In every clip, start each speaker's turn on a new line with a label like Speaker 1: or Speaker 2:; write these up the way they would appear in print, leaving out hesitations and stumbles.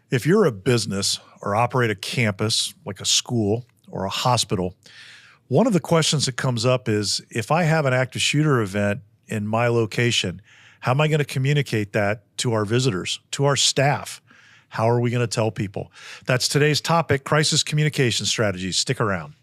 Speaker 1: If you're a business or operate a campus like a school or a hospital, one of the questions that comes up is, if I have an active shooter event in my location, how am I going to communicate that to our visitors, to our staff? How are we going to tell people? That's today's topic, crisis communication strategies. Stick around.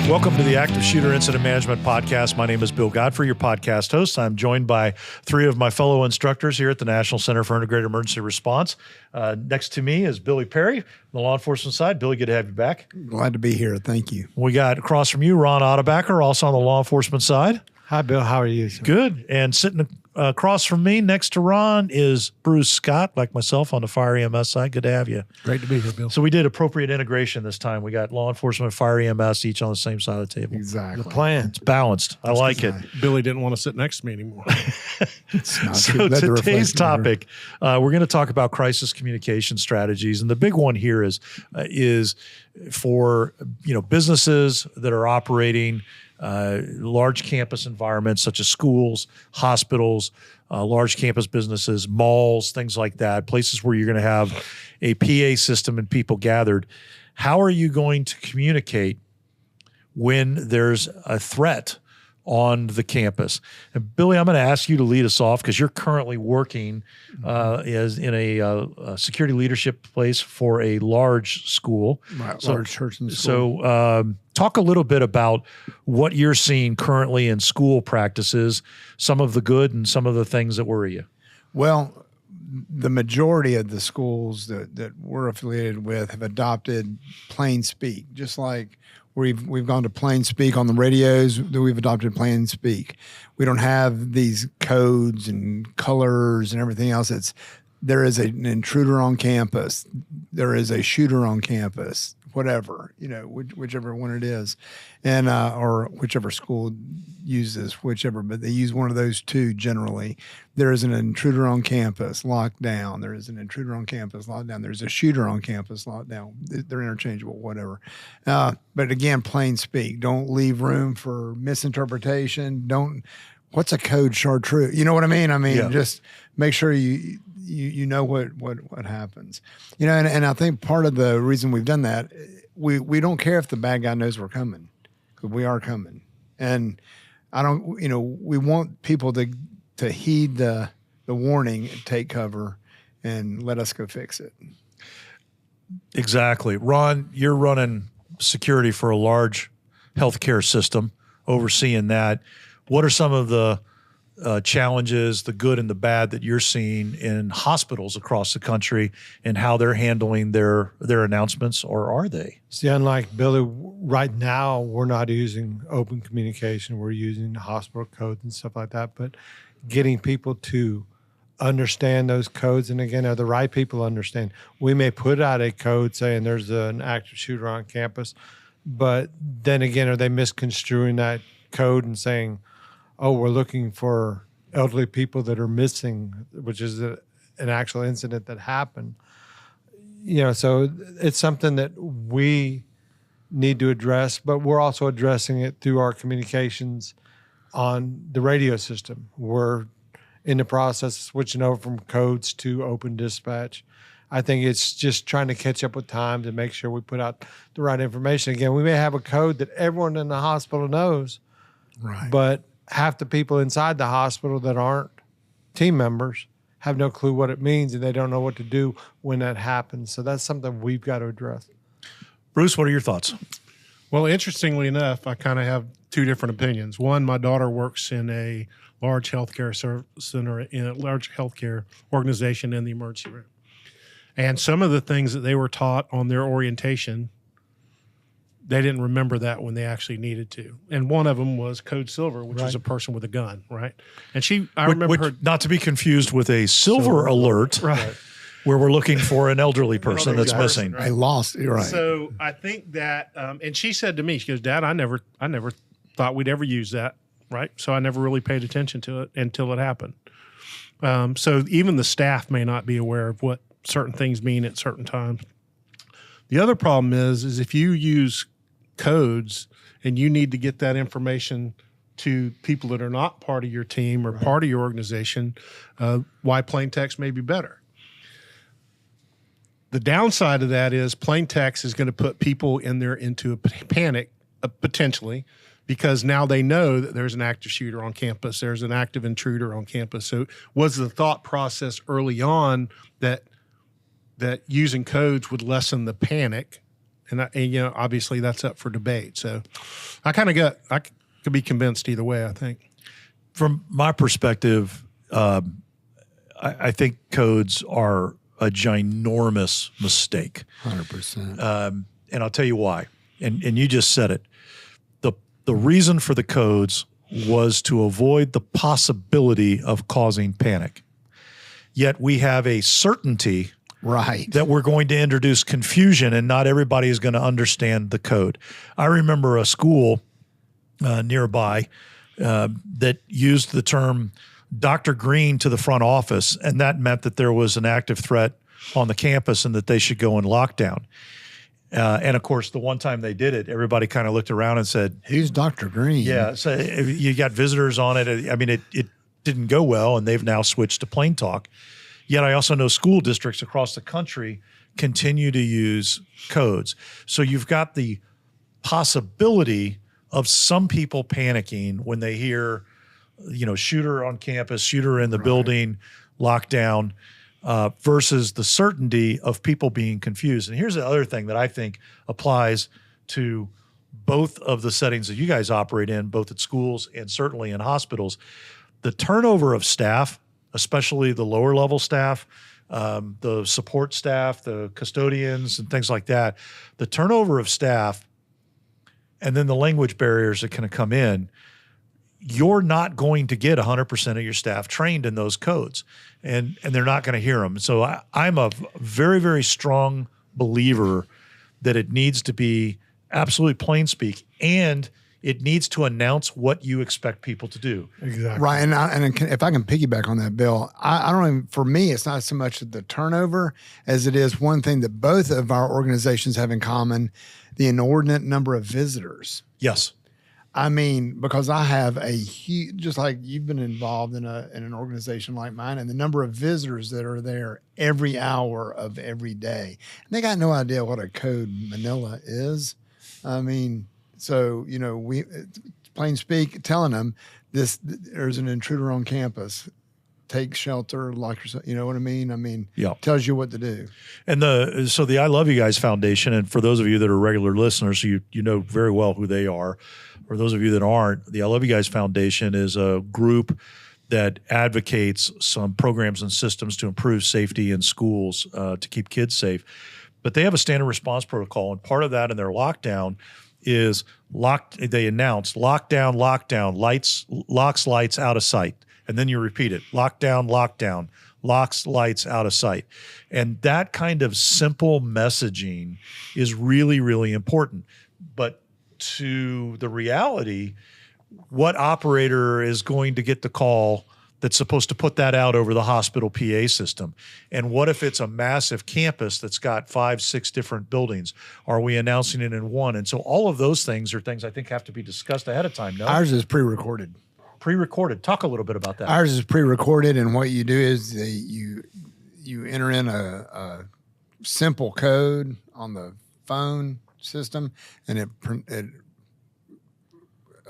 Speaker 1: Welcome to the Active Shooter Incident Management Podcast. My name is Bill Godfrey, your podcast host. I'm joined by three of my fellow instructors here at the National Center for Integrated Emergency Response. Next to me is Billy Perry on the law enforcement side. Billy, good to have you back.
Speaker 2: Glad to be here. Thank you.
Speaker 1: We got across from you, Ron Ottebacker, also on the law enforcement side.
Speaker 3: Hi, Bill. How are you?
Speaker 1: Good. And sitting across from me next to Ron is Bruce Scott, like myself, on the fire EMS side. Good to have you.
Speaker 3: Great to be here, Bill.
Speaker 1: So we did appropriate integration this time. We got law enforcement and fire EMS each on the same side of the table.
Speaker 2: Exactly.
Speaker 3: The plan.
Speaker 1: It's balanced. I like it.
Speaker 4: Billy didn't want to sit next to me anymore.
Speaker 1: So today's topic, we're going to talk about crisis communication strategies, and the big one here is for businesses that are operating large campus environments such as schools, hospitals, large campus businesses, malls, things like that, places where you're going to have a PA system and people gathered. How are you going to communicate when there's a threat on the campus? And Billy, I'm going to ask you to lead us off because you're currently working as in a security leadership place for a large school,
Speaker 2: large church and school.
Speaker 1: So talk a little bit about what you're seeing currently in school practices, some of the good and some of the things that worry you.
Speaker 2: Well, the majority of the schools that we're affiliated with have adopted plain speak, just like we've gone to plain speak on the radios. We've adopted plain speak. We don't have these codes and colors and everything else. There is an intruder on campus. There is a shooter on campus, whatever, whichever one it is, and or whichever school uses whichever, but they use one of those two generally. There is an intruder on campus, locked down. There is an intruder on campus, locked down. There's a shooter on campus, locked down. They're interchangeable, whatever. But again, plain speak. Don't leave room for misinterpretation. What's a code chartreuse? You know what I mean? Just make sure you know what happens. And I think part of the reason we've done that, we don't care if the bad guy knows we're coming, because we are coming. And we want people to heed the warning, take cover, and let us go fix it.
Speaker 1: Exactly. Ron, you're running security for a large healthcare system, overseeing that. What are some of the challenges, the good and the bad, that you're seeing in hospitals across the country and how they're handling their announcements, or are they?
Speaker 3: See, unlike Billy, right now we're not using open communication. We're using hospital codes and stuff like that, but getting people to understand those codes, and again, are the right people understand. We may put out a code saying there's an active shooter on campus, but then again, are they misconstruing that code and saying, oh, we're looking for elderly people that are missing, which is an actual incident that happened. So it's something that we need to address, but we're also addressing it through our communications on the radio system. We're in the process of switching over from codes to open dispatch. I think it's just trying to catch up with time to make sure we put out the right information. Again, we may have a code that everyone in the hospital knows,
Speaker 2: right?
Speaker 3: But half the people inside the hospital that aren't team members have no clue what it means, and they don't know what to do when that happens. So that's something we've got to address.
Speaker 1: Bruce, what are your thoughts?
Speaker 4: Well, interestingly enough, I kind of have two different opinions. One, my daughter works in a large healthcare center, in a large healthcare organization in the emergency room. And some of the things that they were taught on their orientation, they didn't remember that when they actually needed to. And one of them was Code Silver, which is a person with a gun, right? And I remember her.
Speaker 1: Not to be confused with a silver alert,
Speaker 4: right?
Speaker 1: Where we're looking for an elderly person that's missing.
Speaker 4: Right?
Speaker 2: I lost, right.
Speaker 4: So I think that, and she said to me, she goes, Dad, I never thought we'd ever use that, right? So I never really paid attention to it until it happened. So even the staff may not be aware of what certain things mean at certain times. The other problem is if you use codes and you need to get that information to people that are not part of your team or part of your organization why plain text may be better. The downside of that is plain text is going to put people into a panic, potentially, because now they know that there's an active shooter on campus, there's an active intruder on campus. So was the thought process early on that using codes would lessen the panic? And obviously that's up for debate. So I could be convinced either way, I think.
Speaker 1: From my perspective, I think codes are a ginormous mistake.
Speaker 2: 100%.
Speaker 1: And I'll tell you why. And you just said it. The reason for the codes was to avoid the possibility of causing panic. Yet we have a certainty that we're going to introduce confusion and not everybody is going to understand the code. I remember a school nearby that used the term Dr. Green to the front office, and that meant that there was an active threat on the campus and that they should go in lockdown. And of course, the one time they did it, everybody kind of looked around and said,
Speaker 2: "Who's Dr. Green?"
Speaker 1: Yeah, so you got visitors on it. I mean, it didn't go well, and they've now switched to plain talk. Yet I also know school districts across the country continue to use codes. So you've got the possibility of some people panicking when they hear, shooter on campus, shooter in the building, lockdown, versus the certainty of people being confused. And here's the other thing that I think applies to both of the settings that you guys operate in, both at schools and certainly in hospitals. The turnover of staff, especially the lower level staff, the support staff, the custodians and things like that, the turnover of staff and then the language barriers that can come in, you're not going to get 100% of your staff trained in those codes, and they're not going to hear them. So I'm a very, very strong believer that it needs to be absolutely plain speak, and it needs to announce what you expect people to do.
Speaker 3: Exactly.
Speaker 2: Right. And if I can piggyback on that, Bill, I don't even, for me, it's not so much the turnover as it is one thing that both of our organizations have in common, the inordinate number of visitors.
Speaker 1: Yes.
Speaker 2: I mean, because I have a huge, just like you've been involved in an organization like mine, and the number of visitors that are there every hour of every day. And they got no idea what a code Manila is. I mean, so, we plain speak, telling them there's an intruder on campus. Take shelter, lock yourself. You know what I mean? I mean, tells you what to do.
Speaker 1: And the I Love You Guys Foundation, and for those of you that are regular listeners, you know very well who they are. For those of you that aren't, the I Love You Guys Foundation is a group that advocates some programs and systems to improve safety in schools to keep kids safe. But they have a standard response protocol, and part of that in their lockdown is they announced lockdown, lights out of sight. And then you repeat it, lockdown, locks, lights, out of sight. And that kind of simple messaging is really, really important. But to the reality, what operator is going to get the call that's supposed to put that out over the hospital PA system? And what if it's a massive campus that's got 5-6 different buildings? Are we announcing it in one? And so all of those things are things I think have to be discussed ahead of time. No?
Speaker 2: Ours is pre-recorded.
Speaker 1: Pre-recorded. Talk a little bit about that.
Speaker 2: Ours is pre-recorded, and what you do is you enter in a simple code on the phone system, and it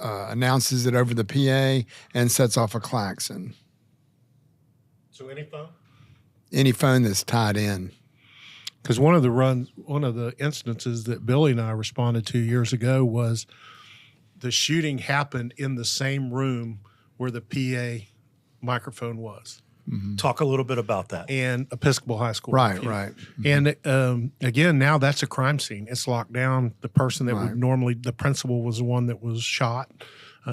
Speaker 2: announces it over the PA and sets off a klaxon.
Speaker 4: So any phone?
Speaker 2: Any phone that's tied in.
Speaker 4: Because one of the instances that Billy and I responded to years ago was the shooting happened in the same room where the PA microphone was.
Speaker 1: Mm-hmm. Talk a little bit about that.
Speaker 4: And Episcopal High School.
Speaker 2: Right. Mm-hmm.
Speaker 4: And again, now that's a crime scene. It's locked down. The person that would normally, the principal was the one that was shot.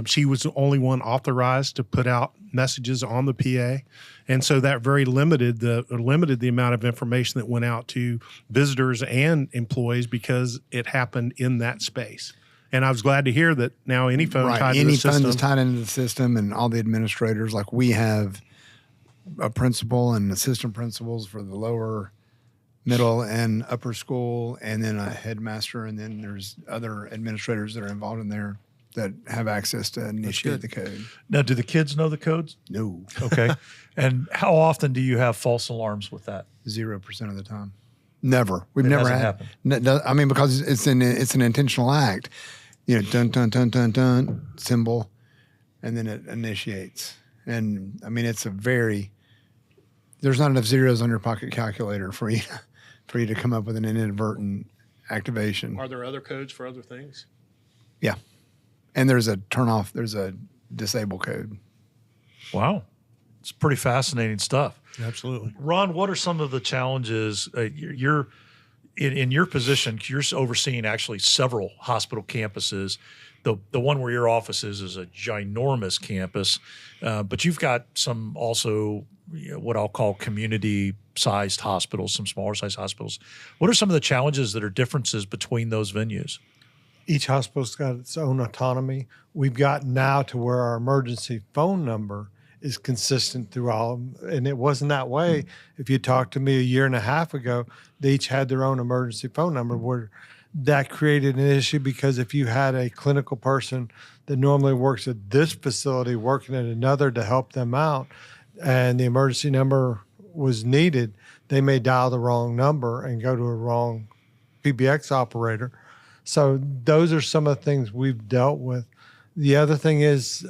Speaker 4: She was the only one authorized to put out messages on the PA. And so that very limited the amount of information that went out to visitors and employees because it happened in that space. And I was glad to hear that now any phone tied to the system.
Speaker 2: Any phone that's tied into the system, and all the administrators, like we have a principal and assistant principals for the lower, middle, and upper school, and then a headmaster, and then there's other administrators that are involved in there. that have access to initiate the code.
Speaker 1: Now, do the kids know the codes?
Speaker 2: No,
Speaker 1: Okay. And how often do you have false alarms with that?
Speaker 2: 0% of the time. Never. We've
Speaker 1: It
Speaker 2: never
Speaker 1: hasn't
Speaker 2: had.
Speaker 1: happened.
Speaker 2: I mean, because it's an intentional act. You know, dun dun dun dun dun symbol, and then it initiates. And I mean, there's not enough zeros on your pocket calculator for you to come up with an inadvertent activation.
Speaker 4: Are there other codes for other things?
Speaker 2: Yeah. And there's a turn off, there's a disable code.
Speaker 1: Wow. It's pretty fascinating stuff.
Speaker 4: Absolutely.
Speaker 1: Ron, what are some of the challenges you're in your position? You're overseeing actually several hospital campuses. The one where your office is a ginormous campus, but you've got some also what I'll call community-sized hospitals, some smaller-sized hospitals. What are some of the challenges that are differences between those venues?
Speaker 3: Each hospital's got its own autonomy. We've got now to where our emergency phone number is consistent through all of them. And it wasn't that way. If you talked to me a year and a half ago, they each had their own emergency phone number, where that created an issue, because if you had a clinical person that normally works at this facility working at another to help them out, and the emergency number was needed, they may dial the wrong number and go to a wrong PBX operator. So those are some of the things we've dealt with. The other thing is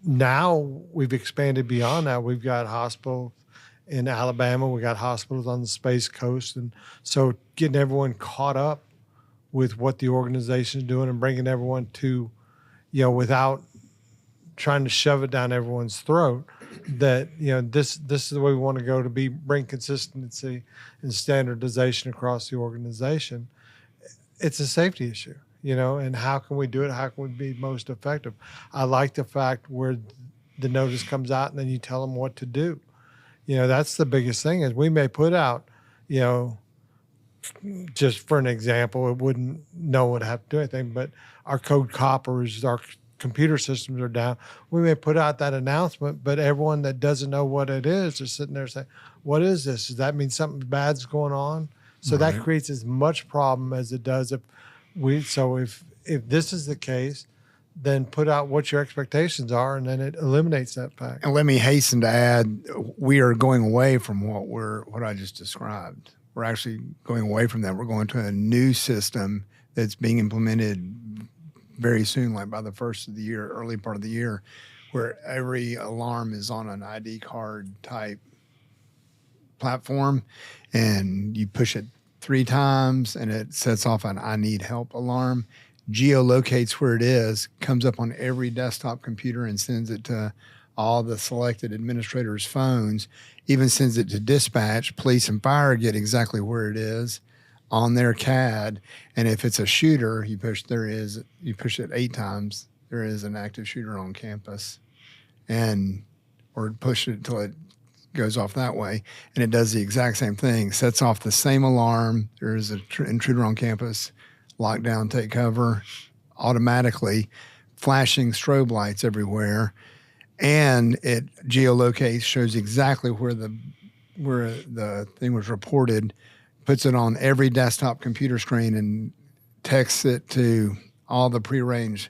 Speaker 3: now we've expanded beyond that. We've got hospitals in Alabama. We got hospitals on the Space Coast. And so getting everyone caught up with what the organization is doing and bringing everyone to, without trying to shove it down everyone's throat, that, this is the way we want to go to bring consistency and standardization across the organization. It's a safety issue, and how can we do it? How can we be most effective? I like the fact where the notice comes out and then you tell them what to do. That's the biggest thing, is we may put out, just for an example, it wouldn't, no one would have to do anything, but our code coppers, our computer systems are down. We may put out that announcement, but everyone that doesn't know what it is sitting there saying, what is this? Does that mean something bad's going on? So that creates as much problem as it does if this is the case, then put out what your expectations are, and then it eliminates that fact.
Speaker 2: And let me hasten to add, we are going away from what I just described. We're actually going away from that. We're going to a new system that's being implemented very soon, like by the first of the year, early part of the year, where every alarm is on an ID card type platform, and you push it 3 times and it sets off an I need help alarm, geolocates where it is, comes up on every desktop computer and sends it to all the selected administrators' phones, even sends it to dispatch. Police and fire get exactly where it is on their CAD. And if it's a shooter, you push it 8 times, there is an active shooter on campus, or push it until it goes off that way, and it does the exact same thing, sets off the same alarm. There is an intruder on campus, lock down, take cover, automatically, flashing strobe lights everywhere, and it geolocates, shows exactly where the thing was reported, puts it on every desktop computer screen, and texts it to all the prearranged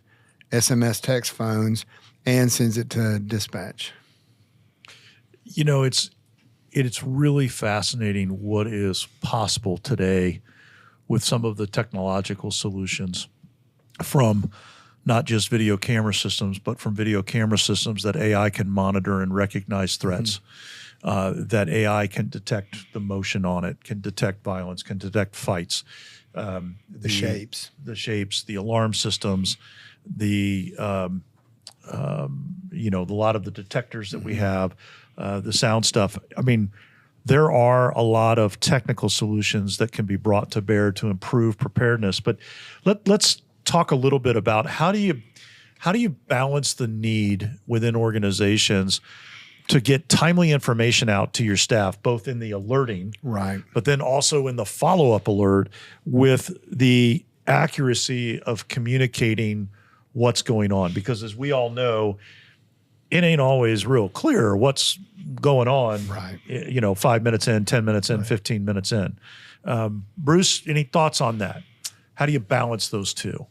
Speaker 2: SMS text phones, and sends it to dispatch.
Speaker 1: It's really fascinating what is possible today with some of the technological solutions, from not just video camera systems, but from video camera systems that AI can monitor and recognize threats, that AI can detect the motion on it, can detect violence, can detect fights,
Speaker 2: the shapes,
Speaker 1: the alarm systems, a lot of the detectors that we have, the sound stuff. I mean, there are a lot of technical solutions that can be brought to bear to improve preparedness. But let's talk a little bit about how do you balance the need within organizations to get timely information out to your staff, both in the alerting,
Speaker 2: right,
Speaker 1: but then also in the follow-up alert, with the accuracy of communicating what's going on. Because as we all know, it ain't always real clear what's going on,
Speaker 2: right,
Speaker 1: 5 minutes in, 10 minutes in, 15 minutes in. Bruce, any thoughts on that? How do you balance those two?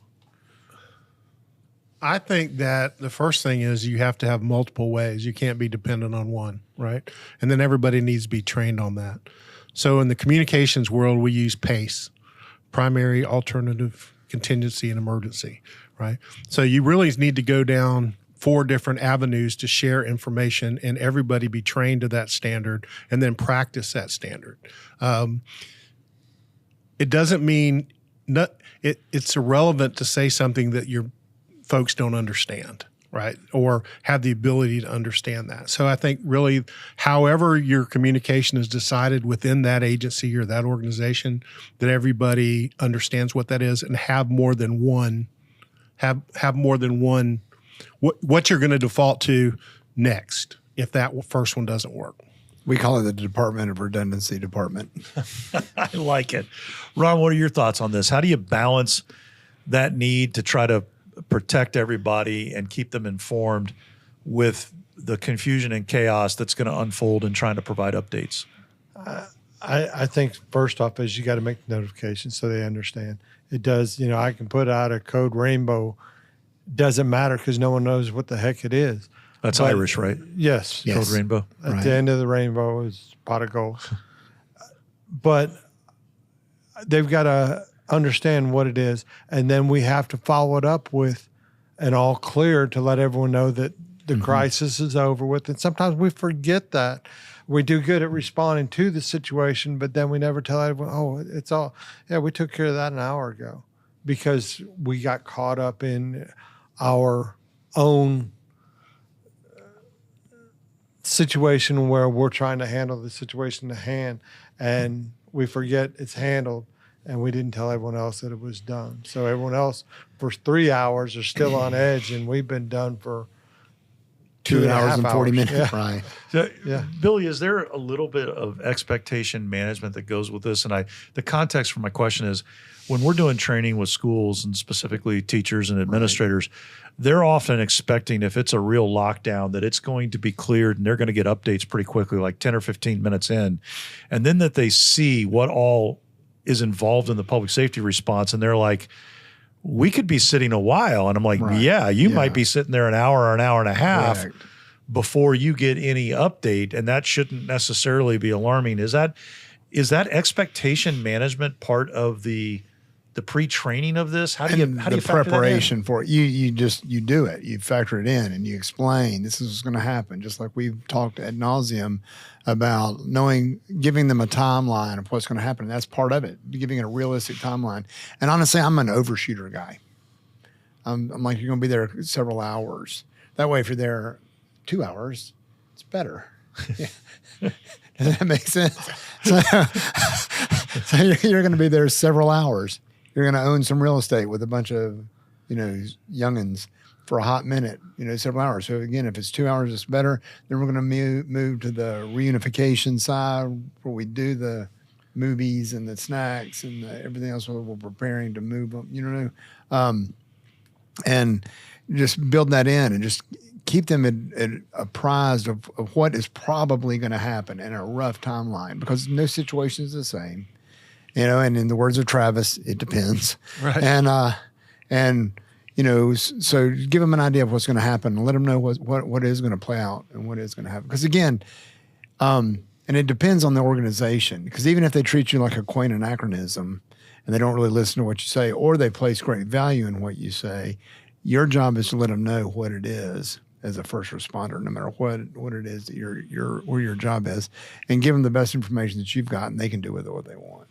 Speaker 4: I think that the first thing is you have to have multiple ways. You can't be dependent on one, right? And then everybody needs to be trained on that. So in the communications world, we use PACE, primary, alternative, contingency, and emergency, right? So you really need to go down 4 different avenues to share information and everybody be trained to that standard and then practice that standard. It doesn't mean it's irrelevant to say something that your folks don't understand, right? Or have the ability to understand that. So I think really however your communication is decided within that agency or that organization, that everybody understands what that is and have more than one, what you're going to default to next if that first one doesn't work.
Speaker 2: We call it the Department of Redundancy Department.
Speaker 1: I like it. Ron, what are your thoughts on this? How do you balance that need to try to protect everybody and keep them informed with the confusion and chaos that's going to unfold in trying to provide updates?
Speaker 3: I think first off is you got to make notifications so they understand. It does, I can put out a code rainbow. Doesn't matter because no one knows what the heck it is.
Speaker 1: That's Irish, right?
Speaker 3: Yes.
Speaker 1: Code rainbow.
Speaker 3: At the end of the rainbow is pot of gold. But they've got to understand what it is. And then we have to follow it up with an all clear to let everyone know that the crisis is over with. And sometimes we forget that. We do good at responding to the situation, but then we never tell everyone, we took care of that an hour ago because we got caught up in our own situation where we're trying to handle the situation at hand and we forget it's handled and we didn't tell everyone else that it was done. So everyone else for 3 hours are still on edge and we've been done for
Speaker 2: 2 hours and 40 minutes.
Speaker 3: Yeah.
Speaker 2: Right.
Speaker 1: So, Billy, is there a little bit of expectation management that goes with this? And the context for my question is when we're doing training with schools and specifically teachers and administrators, they're often expecting if it's a real lockdown that it's going to be cleared and they're going to get updates pretty quickly, like 10 or 15 minutes in. And then that they see what all is involved in the public safety response. And they're like, we could be sitting a while. And I'm like, you might be sitting there an hour or an hour and a half before you get any update. And that shouldn't necessarily be alarming. Is that expectation management part of the pre-training of this? How do you factor
Speaker 2: preparation
Speaker 1: that in?
Speaker 2: for it? You do it. You factor it in and you explain this is what's going to happen. Just like we've talked ad nauseum about giving them a timeline of what's going to happen. That's part of it. Giving it a realistic timeline. And honestly, I'm an overshooter guy. I'm like, you're going to be there several hours. That way, if you're there 2 hours, it's better. Does that make sense? So you're going to be there several hours. You're going to own some real estate with a bunch of, youngins for a hot minute, several hours. So again, if it's 2 hours, it's better. Then we're going to move to the reunification side where we do the movies and the snacks and everything else we're preparing to move them, and just build that in and just keep them apprised of what is probably going to happen in a rough timeline because no situation is the same. And in the words of Travis, it depends.
Speaker 4: Right.
Speaker 2: So give them an idea of what's going to happen and let them know what is going to play out and what is going to happen. Because again, and it depends on the organization. Because even if they treat you like a quaint anachronism and they don't really listen to what you say or they place great value in what you say, your job is to let them know what it is as a first responder, no matter what it is that where your job is, and give them the best information that you've got and they can do with it what they want.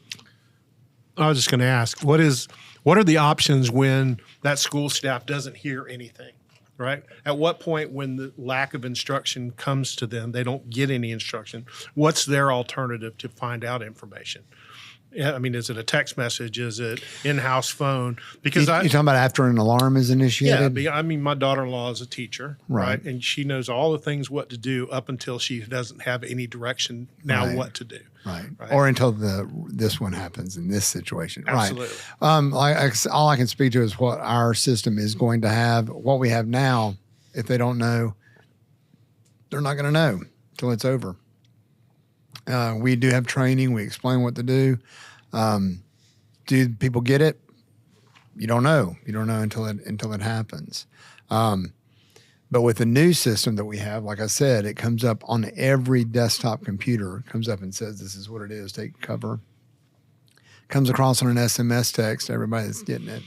Speaker 4: I was just going to ask, what are the options when that school staff doesn't hear anything, right? At what point when the lack of instruction comes to them, they don't get any instruction, what's their alternative to find out information? I mean, is it a text message? Is it in-house phone? Because
Speaker 2: you're talking about after an alarm is initiated?
Speaker 4: Yeah, I mean, my daughter-in-law is a teacher,
Speaker 2: right?
Speaker 4: And she knows all the things what to do up until she doesn't have any direction now what to do.
Speaker 2: Right. Or until this one happens in this situation.
Speaker 4: Absolutely.
Speaker 2: Right. All I can speak to is what our system is going to have. What we have now, if they don't know, they're not going to know until it's over. We do have training. We explain what to do. Do people get it? You don't know. You don't know until it happens. But with the new system that we have, like I said, it comes up on every desktop computer. It comes up and says, this is what it is, take cover. Comes across on an SMS text to everybody that's getting it.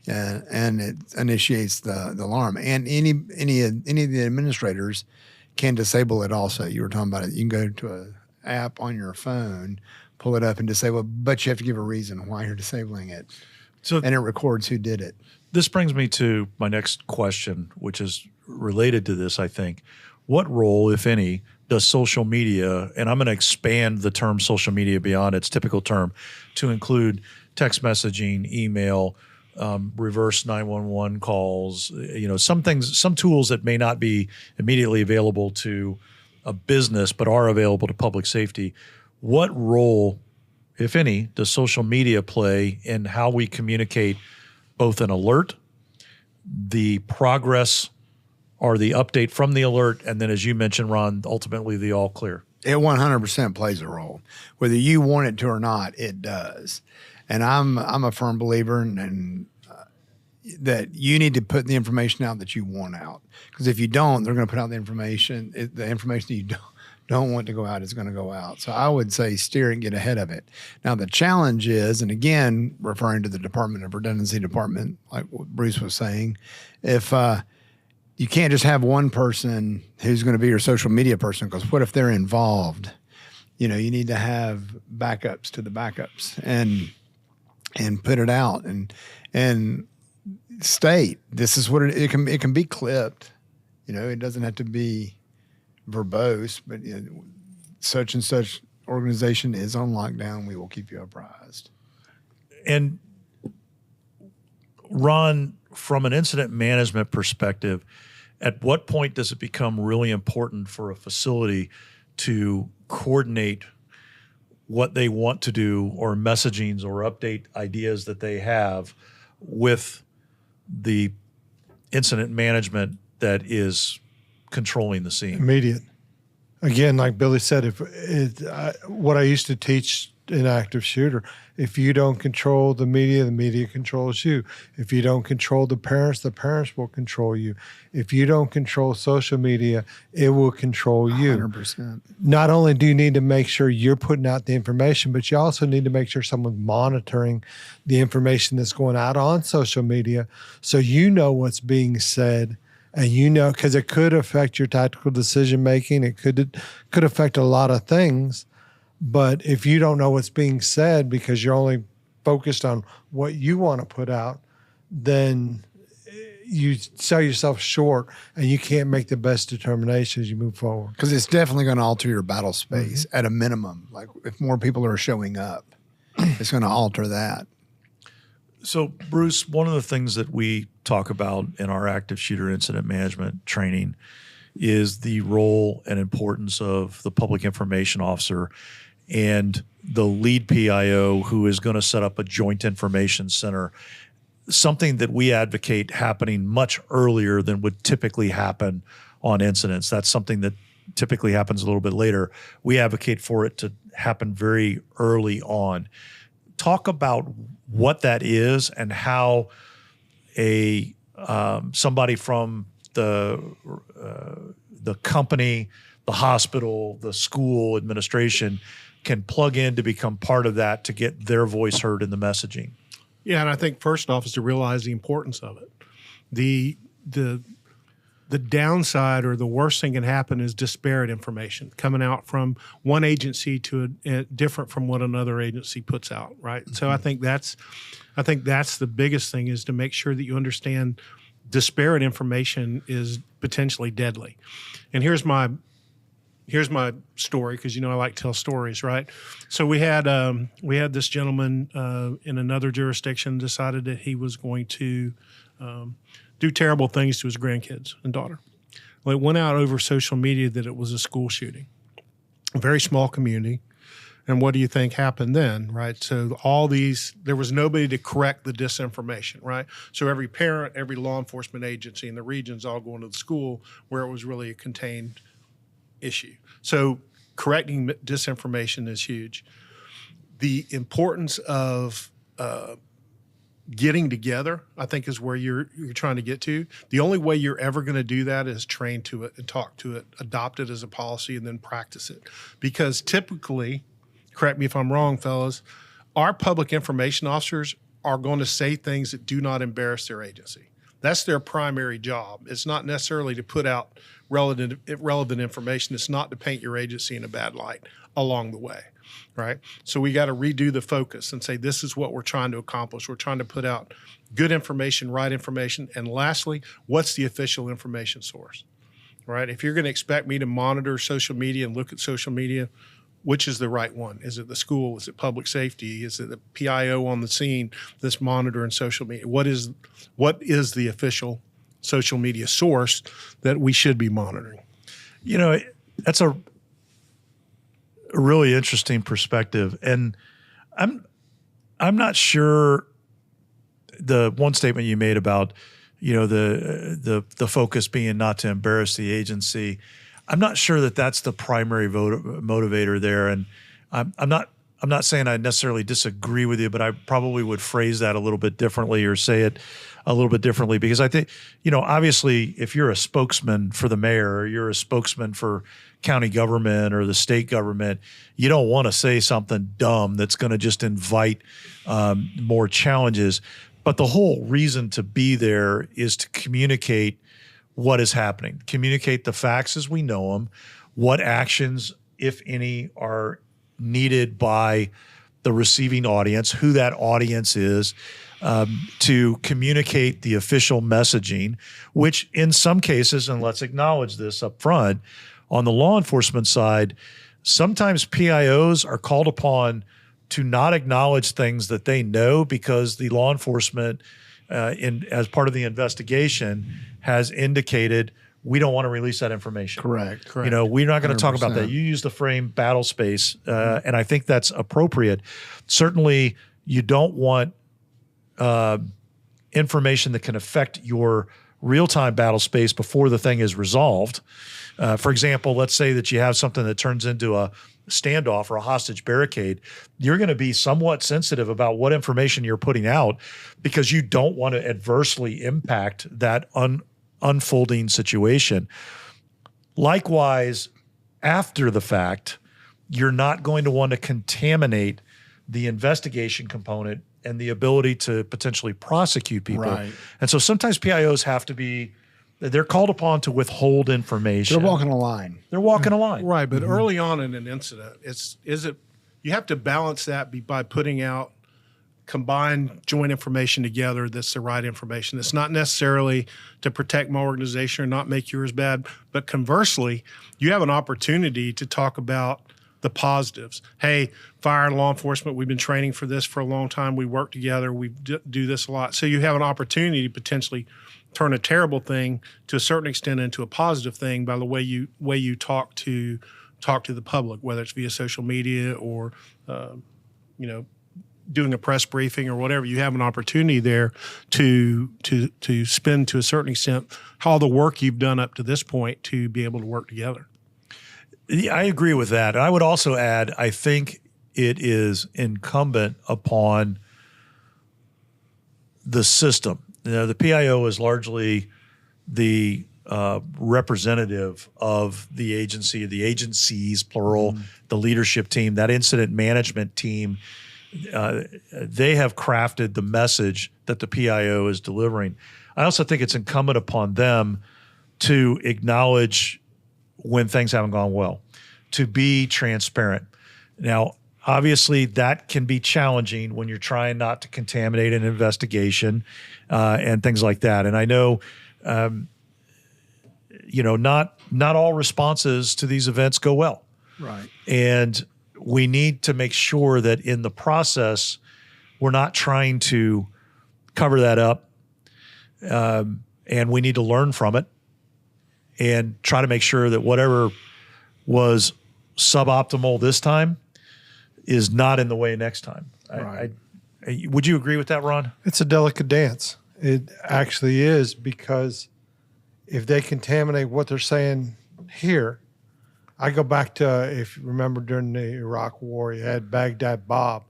Speaker 2: And it initiates the alarm. And any of the administrators can disable it also. You were talking about it. You can go to an app on your phone, pull it up and disable it, but you have to give a reason why you're disabling it. And it records who did it.
Speaker 1: This brings me to my next question, which is related to this, I think. What role, if any, does social media, and I'm going to expand the term social media beyond its typical term to include text messaging, email, reverse 911 calls, some things, some tools that may not be immediately available to a business but are available to public safety. What role, if any, does social media play in how we communicate both an alert, the progress or the update from the alert, and then, as you mentioned, Ron, ultimately the all clear?
Speaker 2: It 100% plays a role. Whether you want it to or not, it does. And I'm a firm believer in that you need to put the information out that you want out. Because if you don't, they're going to put out the information. The information that you don't want to go out is going to go out. So I would say steer and get ahead of it. Now the challenge is, and again, referring to the Department of Redundancy Department, like what Bruce was saying, if you can't just have one person who's going to be your social media person, because what if they're involved? You need to have backups to the backups and put it out and state this is what it can be clipped. It doesn't have to be verbose, but such and such organization is on lockdown. We will keep you apprised.
Speaker 1: And Ron, from an incident management perspective, at what point does it become really important for a facility to coordinate what they want to do or messagings or update ideas that they have with the incident management that is controlling the scene?
Speaker 3: Immediate. Again, like Billy said, what I used to teach in active shooter, if you don't control the media controls you. If you don't control the parents will control you. If you don't control social media, it will control you.
Speaker 2: 100%.
Speaker 3: Not only do you need to make sure you're putting out the information, but you also need to make sure someone's monitoring the information that's going out on social media so you know what's being said. And because it could affect your tactical decision making, it could affect a lot of things. But if you don't know what's being said because you're only focused on what you want to put out, then you sell yourself short and you can't make the best determination as you move forward.
Speaker 2: Because it's definitely going to alter your battle space at a minimum. Like if more people are showing up, it's going to alter that.
Speaker 1: So, Bruce, one of the things that we talk about in our active shooter incident management training is the role and importance of the public information officer and the lead PIO who is going to set up a joint information center, something that we advocate happening much earlier than would typically happen on incidents. That's something that typically happens a little bit later. We advocate for it to happen very early on. Talk about what that is and how somebody from the company, the hospital, the school administration can plug in to become part of that to get their voice heard in the messaging.
Speaker 4: Yeah, and I think first off is to realize the importance of it. The downside or the worst thing can happen is disparate information coming out from one agency to different from what another agency puts out, right? Mm-hmm. So I think that's the biggest thing, is to make sure that you understand disparate information is potentially deadly. And here's my story, because I like to tell stories, right? So we had this gentleman in another jurisdiction decided that he was going to do terrible things to his grandkids and daughter. Well, it went out over social media that it was a school shooting, a very small community. And what do you think happened then, right? So there was nobody to correct the disinformation, right? So every parent, every law enforcement agency in the regions all going to the school where it was really a contained issue. So correcting disinformation is huge. The importance of getting together, I think, is where you're trying to get to. The only way you're ever going to do that is train to it and talk to it, adopt it as a policy, and then practice it. Because typically, correct me if I'm wrong, fellas, our public information officers are going to say things that do not embarrass their agency. That's their primary job. It's not necessarily to put out relevant information. It's not to paint your agency in a bad light along the way, right? So we got to redo the focus and say, this is what we're trying to accomplish. We're trying to put out good information, right information. And lastly, what's the official information source, right? If you're going to expect me to monitor social media and look at social media, which is the right one? Is it the school? Is it public safety? Is it the PIO on the scene that's monitoring social media? What is the official social media source that we should be monitoring?
Speaker 1: You know, that's a really interesting perspective, and I'm not sure the one statement you made about, you know, the focus being not to embarrass the agency. I'm not sure that that's the primary motivator there, and I'm not saying I necessarily disagree with you, but I probably would phrase that a little bit differently or say it a little bit differently, because I think, you know, obviously if you're a spokesman for the mayor or you're a spokesman for county government or the state government, you don't want to say something dumb that's going to just invite more challenges. But the whole reason to be there is to communicate what is happening, communicate the facts as we know them, what actions, if any, are needed by the receiving audience, who that audience is, to communicate the official messaging, which in some cases, and let's acknowledge this up front, on the law enforcement side, sometimes PIOs are called upon to not acknowledge things that they know because the law enforcement, as part of the investigation, has indicated we don't want to release that information.
Speaker 2: Correct.
Speaker 1: You know, we're not going to talk about
Speaker 2: 100%.
Speaker 1: that. You use the frame battle space, and I think that's appropriate. Certainly, you don't want information that can affect your real-time battle space before the thing is resolved. For example, let's say that you have something that turns into a standoff or a hostage barricade. You're going to be somewhat sensitive about what information you're putting out because you don't want to adversely impact that unfolding situation. Likewise, after the fact, you're not going to want to contaminate the investigation component and the ability to potentially prosecute people.
Speaker 2: Right.
Speaker 1: And so sometimes PIOs have to be, they're called upon to withhold information.
Speaker 2: They're walking a line.
Speaker 1: They're walking a line.
Speaker 4: Right, but early on in an incident, you have to balance that by putting out combined joint information together that's the right information. It's not necessarily to protect my organization or not make yours bad, but conversely, you have an opportunity to talk about the positives. Hey, fire and law enforcement, we've been training for this for a long time. We work together. We do this a lot. So you have an opportunity to potentially turn a terrible thing to a certain extent into a positive thing by the way you talk to the public, whether it's via social media or doing a press briefing or whatever. You have an opportunity there to spend to a certain extent all the work you've done up to this point to be able to work together.
Speaker 1: Yeah, I agree with that. And I would also add, I think it is incumbent upon the system. You know, the PIO is largely the representative of the agency, the agencies, plural, the leadership team, that incident management team. They have crafted the message that the PIO is delivering. I also think it's incumbent upon them to acknowledge when things haven't gone well, to be transparent. Now, obviously, that can be challenging when you're trying not to contaminate an investigation and things like that. And I know, not all responses to these events go well.
Speaker 2: Right.
Speaker 1: And we need to make sure that in the process, we're not trying to cover that up. And we need to learn from it and try to make sure that whatever was suboptimal this time is not in the way next time.
Speaker 2: Right.
Speaker 1: Would you agree with that, Ron?
Speaker 3: It's a delicate dance. It actually is, because if they contaminate what they're saying here, I go back to, if you remember during the Iraq War, you had Baghdad Bob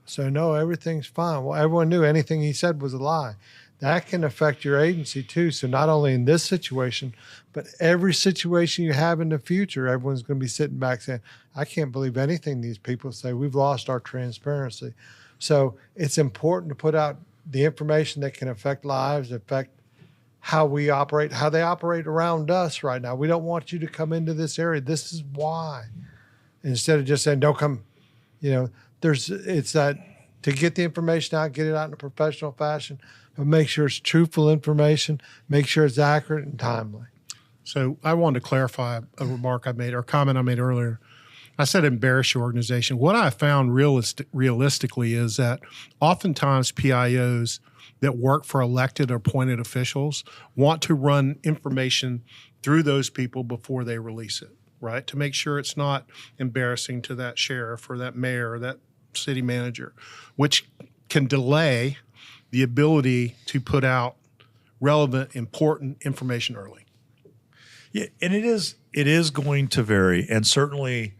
Speaker 3: So, no, everything's fine. Well, everyone knew anything he said was a lie. That can affect your agency too. So not only in this situation, but every situation you have in the future, everyone's going to be sitting back saying, I can't believe anything these people say. We've lost our transparency. So it's important to put out the information that can affect lives, affect how we operate, how they operate around us right now. We don't want you to come into this area. This is why. Instead of just saying, don't come, it's that to get the information out, get it out in a professional fashion, but make sure it's truthful information, make sure it's accurate and timely.
Speaker 4: So I wanted to clarify a remark I made or a comment I made earlier. I said embarrass your organization. What I found realistically is that oftentimes PIOs that work for elected or appointed officials want to run information through those people before they release it, right? To make sure it's not embarrassing to that sheriff or that mayor or that city manager, which can delay the ability to put out relevant, important information early.
Speaker 1: Yeah, and it is going to vary. And certainly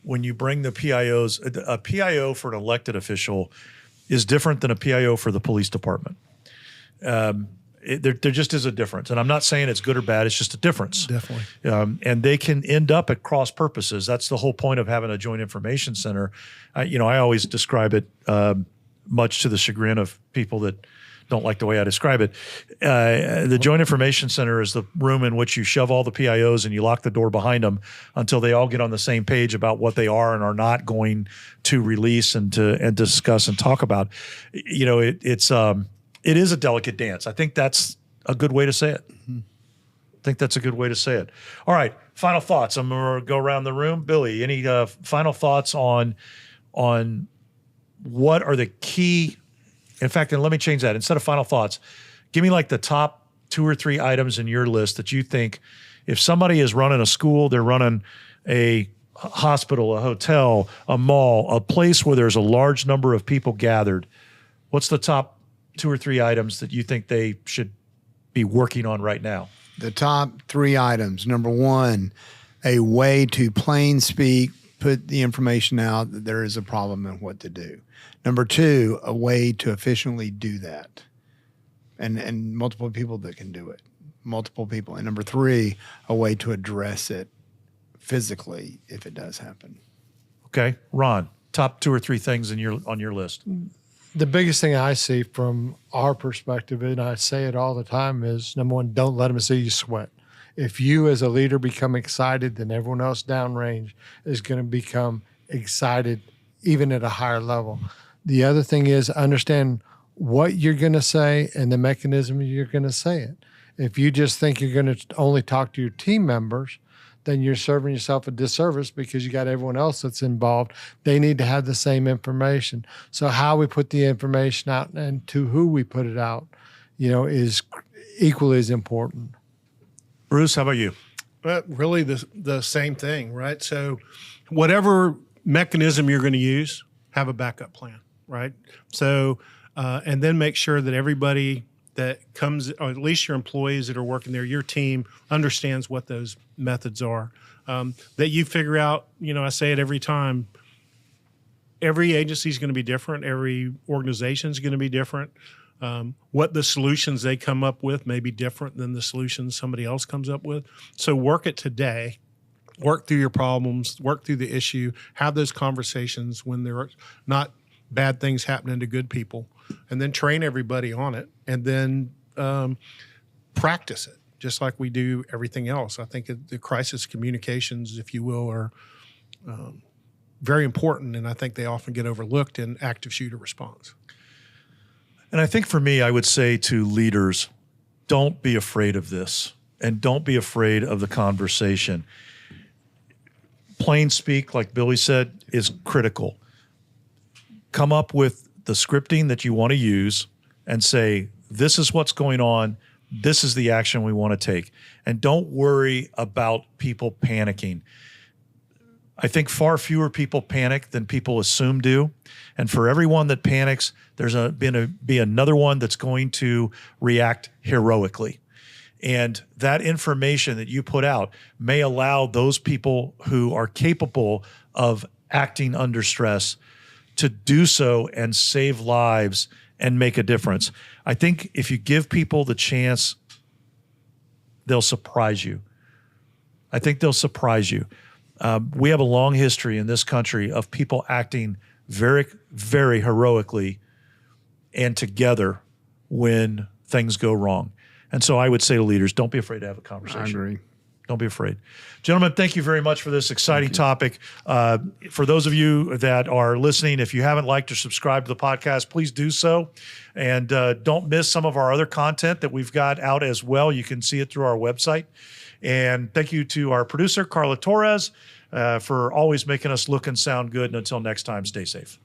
Speaker 1: when you bring the PIOs, a PIO for an elected official is different than a PIO for the police department. There just is a difference. And I'm not saying it's good or bad. It's just a difference.
Speaker 4: Definitely.
Speaker 1: And they can end up at cross purposes. That's the whole point of having a joint information center. I always describe it much to the chagrin of people that don't like the way I describe it. The Joint Information Center is the room in which you shove all the PIOs and you lock the door behind them until they all get on the same page about what they are and are not going to release and discuss and talk about. It is a delicate dance. I think that's a good way to say it. All right, final thoughts. I'm going to go around the room. Billy, any final thoughts on what are the key? In fact, and let me change that. Instead of final thoughts, give me like the top 2 or 3 items in your list that you think if somebody is running a school, they're running a hospital, a hotel, a mall, a place where there's a large number of people gathered, what's the top 2 or 3 items that you think they should be working on right now?
Speaker 2: The top 3 items. Number 1, a way to plain speak, put the information out that there is a problem and what to do. Number 2, a way to efficiently do that. And multiple people that can do it. Multiple people. And number 3, a way to address it physically if it does happen.
Speaker 1: Okay. Ron, top 2 or 3 things on your list.
Speaker 3: The biggest thing I see from our perspective, and I say it all the time, is number 1, don't let them see you sweat. If you as a leader become excited, then everyone else downrange is going to become excited even at a higher level. The other thing is understand what you're going to say and the mechanism you're going to say it. If you just think you're going to only talk to your team members, then you're serving yourself a disservice because you got everyone else that's involved. They need to have the same information. So how we put the information out and to who we put it out, is equally as important.
Speaker 1: Bruce, how about you?
Speaker 4: Really the same thing, right? So whatever mechanism you're going to use, have a backup plan, right? So, and then make sure that everybody that comes, or at least your employees that are working there, your team understands what those methods are. That you figure out, I say it every time, every agency is going to be different. Every organization is going to be different. What the solutions they come up with may be different than the solutions somebody else comes up with. So work it today. Work through your problems, work through the issue, have those conversations when there are not bad things happening to good people, and then train everybody on it, and then practice it, just like we do everything else. I think the crisis communications, if you will, are very important, and I think they often get overlooked in active shooter response.
Speaker 1: And I think for me, I would say to leaders, don't be afraid of this, and don't be afraid of the conversation. Plain speak, like Billy said, is critical. Come up with the scripting that you want to use and say, this is what's going on. This is the action we want to take. And don't worry about people panicking. I think far fewer people panic than people assume do. And for everyone that panics, there's be another one that's going to react heroically. And that information that you put out may allow those people who are capable of acting under stress to do so and save lives and make a difference. I think if you give people the chance, they'll surprise you. I think they'll surprise you. We have a long history in this country of people acting very, very heroically and together when things go wrong. And so I would say to leaders, don't be afraid to have a conversation.
Speaker 2: I agree.
Speaker 1: Don't be afraid. Gentlemen, thank you very much for this exciting topic. For those of you that are listening, if you haven't liked or subscribed to the podcast, please do so. And don't miss some of our other content that we've got out as well. You can see it through our website. And thank you to our producer, Carla Torres, for always making us look and sound good. And until next time, stay safe.